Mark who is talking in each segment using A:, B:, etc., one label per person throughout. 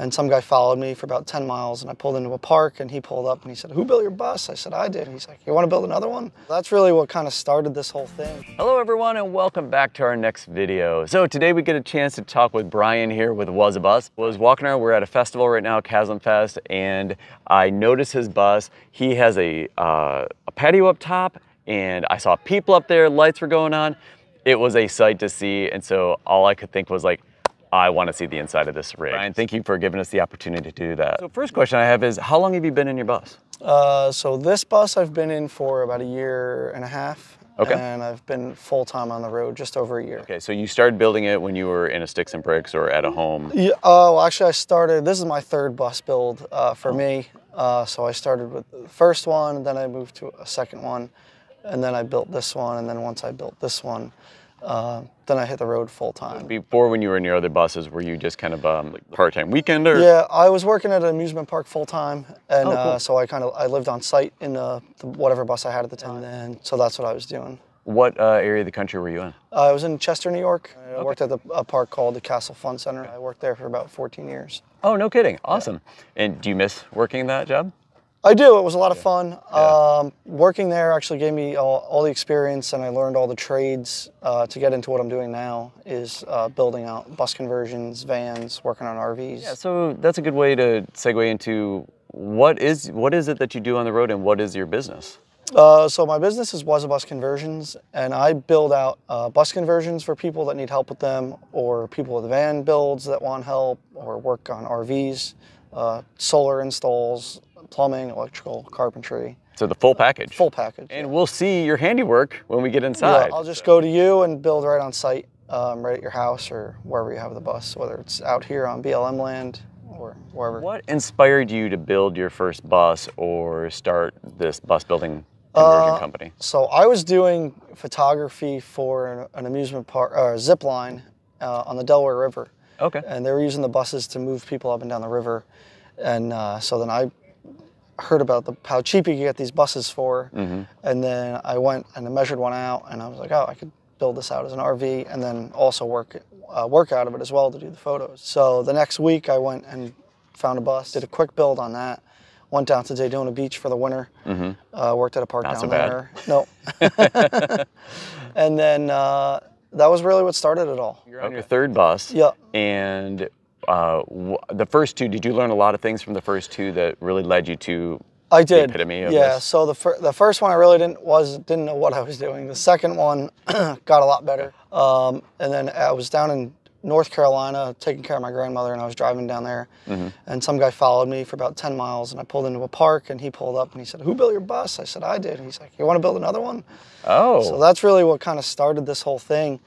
A: And some guy followed me for about 10 miles, and I pulled into a park, and he pulled up and he said, "Who built your bus?" I said, "I did." And he's like, "You want to build another one?" That's really what kind of started this whole thing.
B: Hello everyone, and welcome back to our next video. So today we get a chance to talk with Brian here with Was a Bus. I was walking around, we're at a festival right now, Chasm Fest, and I noticed his bus. He has a patio up top, and I saw people up there, lights were going on. It was a sight to see, and so all I could think was like, I want to see the inside of this rig. Brian, thank you for giving us the opportunity to do that. So first question I have is, how long have you been in your bus?
A: So this bus I've been in for about 1.5 years.
B: Okay.
A: And I've been full-time on the road just over a year.
B: Okay, so you started building it when you were in a sticks and bricks or at a home?
A: Yeah, well, actually this is my third bus build for me. So I started with the first one, and then I moved to a second one, and then I built this one, and then once I built this one, then I hit the road full-time.
B: Before, when you were in your other buses, were you just kind of like part-time weekender?
A: Yeah, I was working at an amusement park full-time, and
B: cool.
A: so I lived on site in whatever bus I had at the time, and so that's what I was doing.
B: What area of the country were you in?
A: I was in Chester, New York. I worked at a park called the Castle Fun Center. I worked there for about 14 years.
B: Oh, no kidding. Awesome. Yeah. And do you miss working that job?
A: I do. It was a lot of fun.
B: Yeah.
A: Working there actually gave me all the experience, and I learned all the trades to get into what I'm doing now, is building out bus conversions, vans, working on RVs.
B: Yeah, so that's a good way to segue into what is it that you do on the road, and what is your business?
A: So my business is Was a Bus Conversions, and I build out bus conversions for people that need help with them, or people with van builds that want help, or work on RVs, solar installs, plumbing, electrical, carpentry.
B: So the full package.
A: Full package.
B: And we'll see your handiwork when we get inside.
A: Yeah, I'll just go to you and build right on site, right at your house or wherever you have the bus, whether it's out here on BLM land or wherever.
B: What inspired you to build your first bus or start this bus building conversion company?
A: So I was doing photography for an amusement park, zip line on the Delaware River.
B: Okay.
A: And they were using the buses to move people up and down the river. And so then I heard about how cheap you could get these buses for. Mm-hmm. And then I went and I measured one out, and I was like, oh, I could build this out as an RV and then also work out of it as well to do the photos. So the next week I went and found a bus, did a quick build on that, went down to Daytona Beach for the winter, worked at a park down there. No. And then that was really what started it all.
B: You're on your third bus.
A: Yeah.
B: And the first two, did you learn a lot of things from the first two that really led you to the epitome of this?
A: So the first one I really didn't know what I was doing. The second one got a lot better. And then I was down in North Carolina taking care of my grandmother, and I was driving down there, and some guy followed me for about 10 miles, and I pulled into a park, and he pulled up and he said, "Who built your bus?" I said, "I did." And he's like, "You want to build another one?"
B: Oh.
A: So that's really what kind of started this whole thing.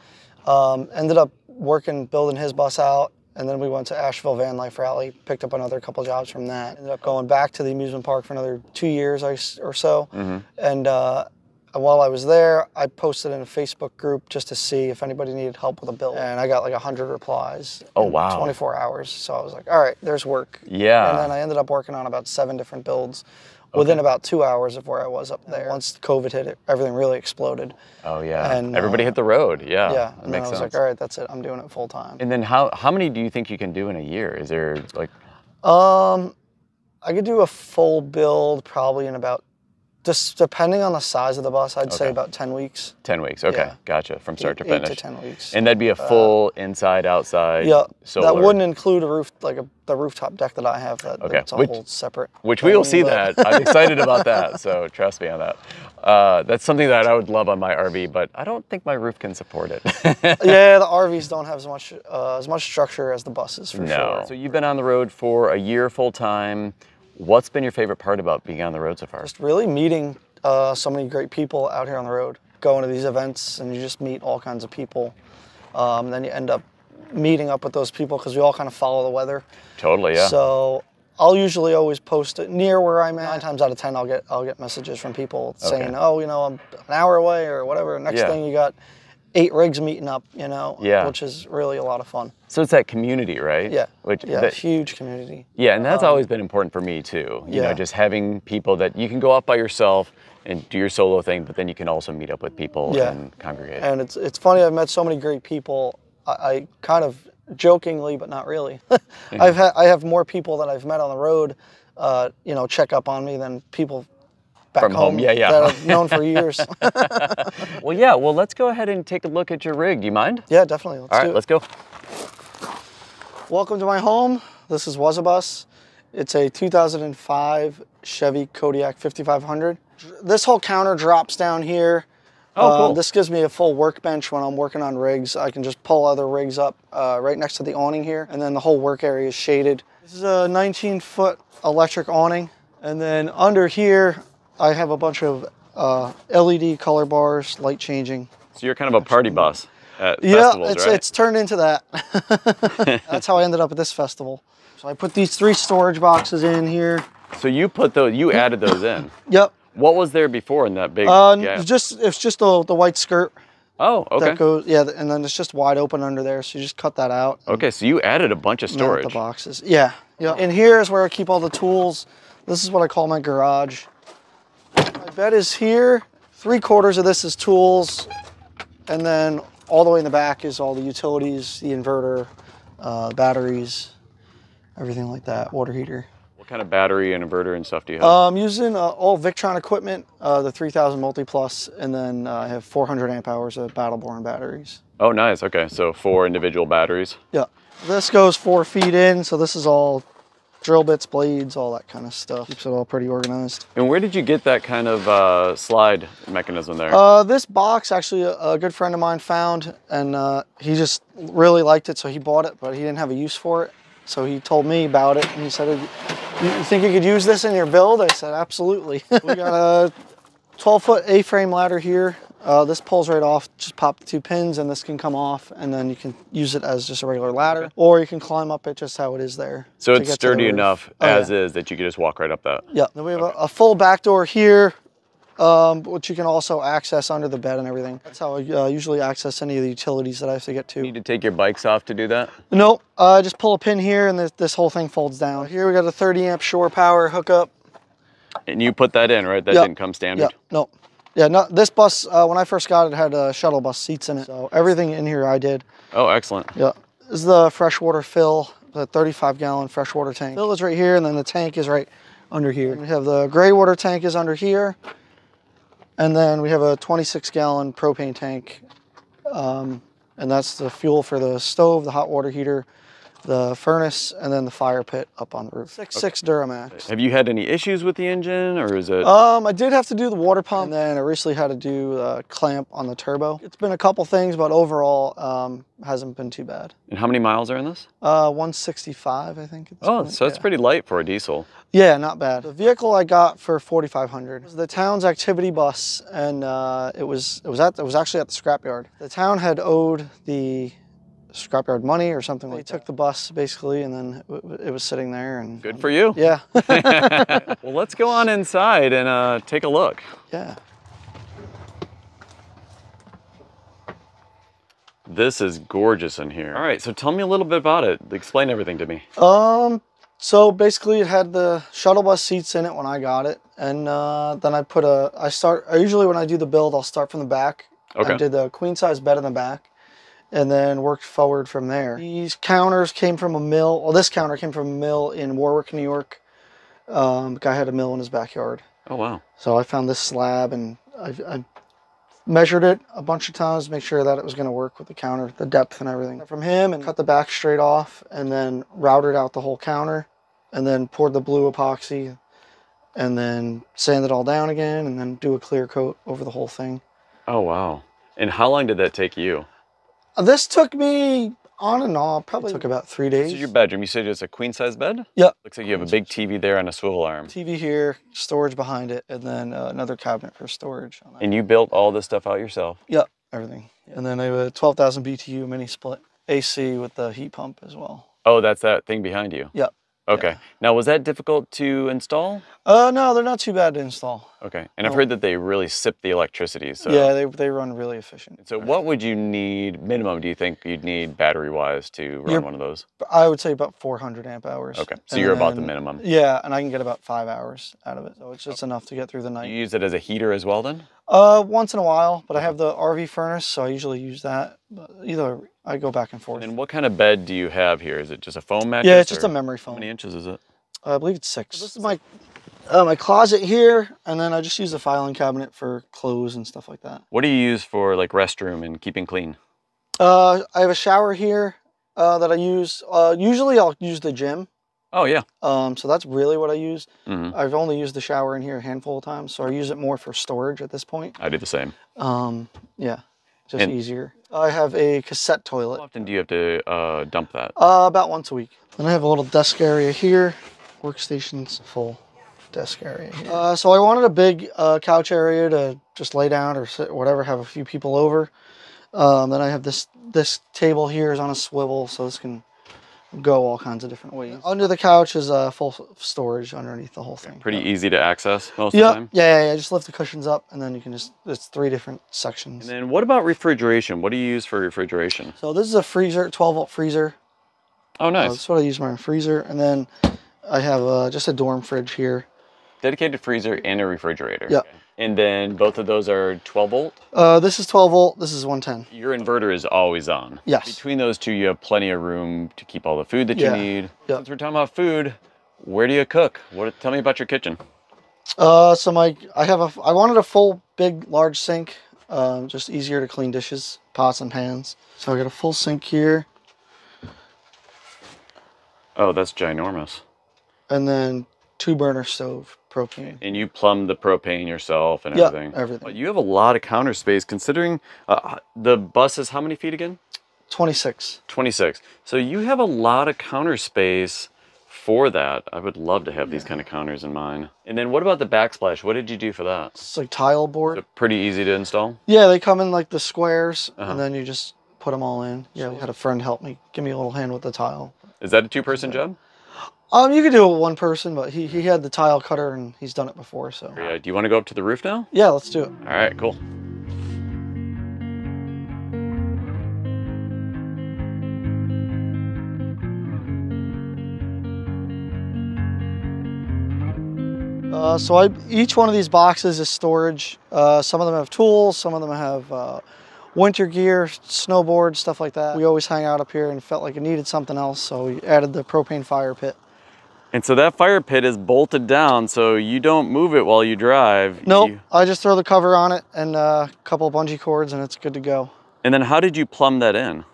A: Ended up building his bus out. And then we went to Asheville Van Life Rally, picked up another couple jobs from that. Ended up going back to the amusement park for another 2 years or so. And while I was there, I posted in a Facebook group just to see if anybody needed help with a build. And I got like 100 replies in 24 hours. So I was like, all right, there's work.
B: Yeah.
A: And then I ended up working on about 7 different builds within about 2 hours of where I was up there. Once COVID hit, everything really exploded.
B: Oh yeah,
A: and
B: everybody hit the road. Yeah,
A: yeah. And then
B: makes
A: I was
B: sense.
A: like, all right, that's it. I'm doing it full time.
B: And then how many do you think you can do in a year? Is there like?
A: I could do a full build probably in about, just depending on the size of the bus, I'd say about 10 weeks.
B: 10 weeks, okay,
A: Yeah.
B: gotcha, from start to finish.
A: 8 to 10 weeks.
B: And that'd be a full inside, outside,
A: Yeah,
B: solar.
A: that wouldn't include a roof, like the rooftop deck that I have. That's a whole separate.
B: Which we will see that. I'm excited about that, so trust me on that. That's something that I would love on my RV, but I don't think my roof can support it.
A: Yeah, the RVs don't have as much structure as the buses, for sure.
B: So you've been on the road for a year full time. What's been your favorite part about being on the road so far?
A: Just really meeting so many great people out here on the road. Going to these events and you just meet all kinds of people. Then you end up meeting up with those people because we all kind of follow the weather.
B: Totally, yeah.
A: So I'll usually always post it near where I'm at. 9 times out of 10, I'll get messages from people saying, "Oh, you know, I'm an hour away," or whatever. Next thing you got 8 rigs meeting up, you know, which is really a lot of fun.
B: So it's that community, right?
A: Yeah, huge community.
B: Yeah, and that's always been important for me too. You know, just having people that you can go out by yourself and do your solo thing, but then you can also meet up with people and congregate.
A: And it's funny, I've met so many great people. I kind of jokingly, but not really. I have more people that I've met on the road, you know, check up on me than people back
B: from home. Yeah, yeah.
A: that I've known for years.
B: Well, yeah. Well, let's go ahead and take a look at your rig. Do you mind?
A: Yeah, definitely.
B: All right, let's go.
A: Welcome to my home. This is Wazabus. It's a 2005 Chevy Kodiak 5500. This whole counter drops down here.
B: Oh, cool.
A: This gives me a full workbench when I'm working on rigs. I can just pull other rigs up right next to the awning here, and then the whole work area is shaded. This is a 19-foot electric awning, and then under here I have a bunch of LED color bars, light changing.
B: So you're kind of a party bus at festivals, right?
A: It's turned into that. That's how I ended up at this festival. So I put these 3 storage boxes in here.
B: So you put those, you added those in?
A: Yep.
B: What was there before in that big gap?
A: It's just the white skirt.
B: Oh, okay.
A: That goes, yeah, and then it's just wide open under there, so you just cut that out.
B: Okay, so you added a bunch of storage.
A: The boxes, yeah. And here is where I keep all the tools. This is what I call my garage. My bed is here. 3/4 of this is tools, and then all the way in the back is all the utilities, the inverter, batteries, everything like that, water heater.
B: What kind of battery and inverter and stuff do you have?
A: I'm using all Victron equipment, the 3000 Multi Plus, and then I have 400 amp hours of Battleborn batteries.
B: Oh, nice. Okay, so 4 individual batteries.
A: Yeah. This goes 4 feet in, so this is all drill bits, blades, all that kind of stuff. Keeps it all pretty organized.
B: And where did you get that kind of slide mechanism there?
A: This box, actually, a good friend of mine found, and he just really liked it, so he bought it, but he didn't have a use for it. So he told me about it, and he said, "You think you could use this in your build?" I said, "Absolutely." We got a 12-foot A-frame ladder here. This pulls right off. Just pop the 2 pins, and this can come off, and then you can use it as just a regular ladder, or you can climb up it just how it is there.
B: So it's sturdy enough as is that you could just walk right up that?
A: Yeah. Then we have a full back door here, which you can also access under the bed and everything. That's how I usually access any of the utilities that I have to get to.
B: You need to take your bikes off to do that?
A: Nope. Just pull a pin here, and this whole thing folds down. Here we got a 30 amp shore power hookup.
B: And you put that in, right? That didn't come standard?
A: Yeah. No. Yeah, no, this bus, when I first got it, had shuttle bus seats in it. So everything in here I did.
B: Oh, excellent.
A: Yeah. This is the freshwater fill, the 35-gallon freshwater tank. Fill is right here, and then the tank is right under here. We have the gray water tank is under here. And then we have a 26-gallon propane tank. And that's the fuel for the stove, the hot water heater, the furnace, and then the fire pit up on the roof. 6.6 Duramax.
B: Have you had any issues with the engine, or is it?
A: I did have to do the water pump, and then I recently had to do a clamp on the turbo. It's been a couple things, but overall, hasn't been too bad.
B: And how many miles are in this?
A: 165, I think.
B: So it's pretty light for a diesel.
A: Yeah, not bad. The vehicle I got for $4,500 was the town's activity bus, and it was actually at the scrapyard. The town had owed the scrapyard money or something like that. They took the bus basically, and then it was sitting there. And
B: good for you.
A: Yeah.
B: Well, let's go on inside and take a look.
A: Yeah.
B: This is gorgeous in here. All right, so tell me a little bit about it. Explain everything to me.
A: So basically it had the shuttle bus seats in it when I got it, and then I usually when I do the build, I'll start from the back.
B: Okay.
A: I did the queen size bed in the back, and then worked forward from there. These counters came from a mill. Well, this counter came from a mill in Warwick, New York. The guy had a mill in his backyard.
B: Oh, wow.
A: So I found this slab, and I measured it a bunch of times to make sure that it was going to work with the counter, the depth and everything. From him, and cut the back straight off, and then routed out the whole counter, and then poured the blue epoxy, and then sand it all down again, and then do a clear coat over the whole thing.
B: Oh, wow. And how long did that take you?
A: This took me on and off, probably took about 3 days.
B: This is your bedroom. You said it's a queen size bed?
A: Yep.
B: Looks like you have a big TV there and a swivel arm.
A: TV here, storage behind it, and then another cabinet for storage.
B: And you built all this stuff out yourself?
A: Yep, everything. And then I have a 12,000 BTU mini split AC with the heat pump as well.
B: Oh, that's that thing behind you?
A: Yep.
B: Okay. Yeah. Now, was that difficult to install?
A: No, they're not too bad to install.
B: Okay. And I've heard that they really sip the electricity. So.
A: Yeah, they run really efficient.
B: So what would you need, minimum, do you think you'd need battery-wise to run one of those?
A: I would say about 400 amp hours.
B: Okay. So you're about the minimum.
A: Yeah, and I can get about 5 hours out of it. So it's just enough to get through the night.
B: You use it as a heater as well then?
A: Once in a while, but I have the RV furnace, so I usually use that. But either I go back and forth.
B: And what kind of bed do you have here? Is it just a foam mattress?
A: Yeah, it's just a memory foam.
B: How many inches is it?
A: I believe it's 6. So this is my closet here, and then I just use the filing cabinet for clothes and stuff like that.
B: What do you use for like restroom and keeping clean?
A: I have a shower here that I use. Usually I'll use the gym.
B: Oh yeah.
A: So that's really what I use.
B: Mm-hmm.
A: I've only used the shower in here a handful of times, so I use it more for storage at this point.
B: I do the same.
A: Yeah, just easier. I have a cassette toilet.
B: How often do you have to dump that?
A: About once a week. Then I have a little desk area here. Workstation's full desk area here. So I wanted a big couch area to just lay down or sit, whatever, have a few people over. Then I have this table here is on a swivel, so this can go all kinds of different ways. Under the couch is full storage underneath the whole thing.
B: Pretty easy to access most of the time?
A: Yeah. Just lift the cushions up, and then you can it's 3 different sections.
B: And then what about refrigeration? What do you use for refrigeration?
A: So this is a freezer, 12-volt freezer.
B: Oh, nice.
A: That's what I use my freezer. And then I have just a dorm fridge here.
B: Dedicated freezer and a refrigerator.
A: Yeah.
B: Okay. And then both of those are 12 volt?
A: This is 12 volt, this is 110.
B: Your inverter is always on.
A: Yes.
B: Between those two, you have plenty of room to keep all the food that you need.
A: Yeah.
B: Since we're talking about food, where do you cook? Tell me about your kitchen.
A: So I wanted a full, big, large sink, just easier to clean dishes, pots and pans. So I got a full sink here.
B: Oh, that's ginormous.
A: And then 2-burner stove, propane.
B: And you plumb the propane yourself and everything?
A: Yeah, everything.
B: You have a lot of counter space considering the bus is how many feet again?
A: 26.
B: 26. So you have a lot of counter space for that. I would love to have these kind of counters in mine. And then what about the backsplash? What did you do for that?
A: It's like tile board.
B: So pretty easy to install?
A: Yeah, they come in like the squares, and then you just put them all in. Yeah, we had a friend help me, give me a little hand with the tile.
B: Is that a 2-person job?
A: You could do it with 1 person, but he had the tile cutter and he's done it before, so.
B: Yeah, do you want to go up to the roof now?
A: Yeah, let's do it.
B: All right, cool.
A: So each one of these boxes is storage. Some of them have tools, some of them have winter gear, snowboard, stuff like that. We always hang out up here and felt like it needed something else, so we added the propane fire pit.
B: And so that fire pit is bolted down, so you don't move it while you drive.
A: Nope, I just throw the cover on it and a couple of bungee cords and it's good to go.
B: And then how did you plumb that in?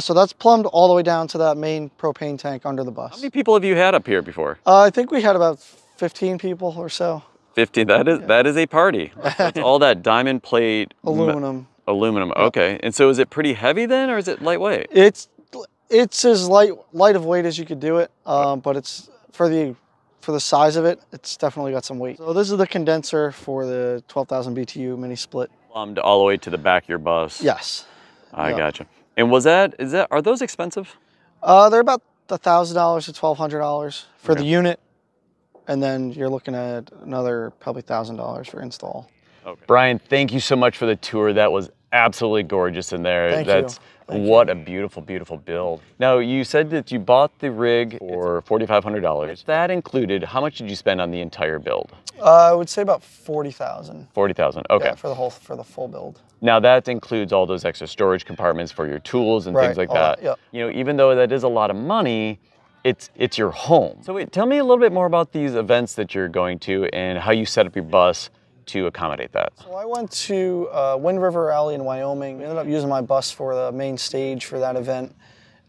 A: So that's plumbed all the way down to that main propane tank under the bus.
B: How many people have you had up here before?
A: I think we had about 15 people or so.
B: 15, that is a party. That's all that diamond plate.
A: Aluminum.
B: Aluminum, okay. And so is it pretty heavy then, or is it lightweight?
A: It's as light of weight as you could do it, but it's for the size of it, it's definitely got some weight. So this is the condenser for the 12,000 BTU mini split.
B: Plumbed all the way to the back of your bus.
A: Yes.
B: I gotcha. And are those expensive?
A: They're about $1,000 to $1,200 for the unit, and then you're looking at another probably $1,000 for install.
B: Okay. Brian, thank you so much for the tour. That was absolutely gorgeous in there.
A: Thank
B: What a beautiful, beautiful build. Now, you said that you bought the rig for $4,500. That included, how much did you spend on the entire build?
A: I would say about 40,000.
B: 40,000, okay.
A: Yeah, for the full build.
B: Now that includes all those extra storage compartments for your tools and things like that.
A: Yep.
B: You know, even though that is a lot of money, it's your home. So wait, tell me a little bit more about these events that you're going to and how you set up your bus to accommodate that.
A: So I went to Wind River Rally in Wyoming. We ended up using my bus for the main stage for that event.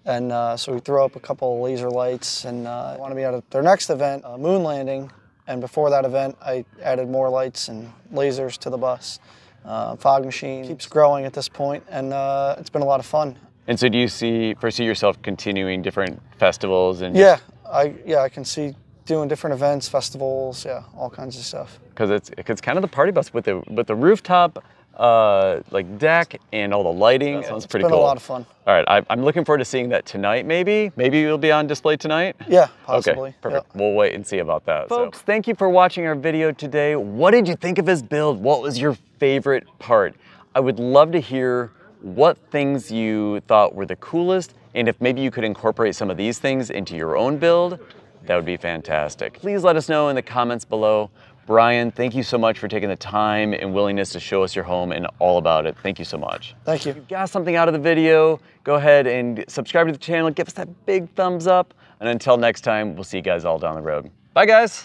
A: And so we threw up a couple of laser lights and I want to be at their next event, moon landing. And before that event, I added more lights and lasers to the bus. Fog machine keeps growing at this point, and it's been a lot of fun.
B: And so do you foresee yourself continuing different festivals? And
A: Yeah, I can see doing different events, festivals, yeah, all kinds of stuff.
B: Because it's kind of the party bus with the rooftop like deck and all the lighting. It sounds pretty cool.
A: It's been a lot of fun.
B: All right, I'm looking forward to seeing that tonight. Maybe it'll be on display tonight.
A: Yeah, possibly.
B: Okay, perfect.
A: Yeah.
B: We'll wait and see about that. Folks, thank you for watching our video today. What did you think of his build? What was your favorite part? I would love to hear what things you thought were the coolest, and if maybe you could incorporate some of these things into your own build, that would be fantastic. Please let us know in the comments below. Brian, thank you so much for taking the time and willingness to show us your home and all about it. Thank you so much.
A: Thank you.
B: If you got something out of the video, go ahead and subscribe to the channel, give us that big thumbs up, and until next time, we'll see you guys all down the road. Bye, guys.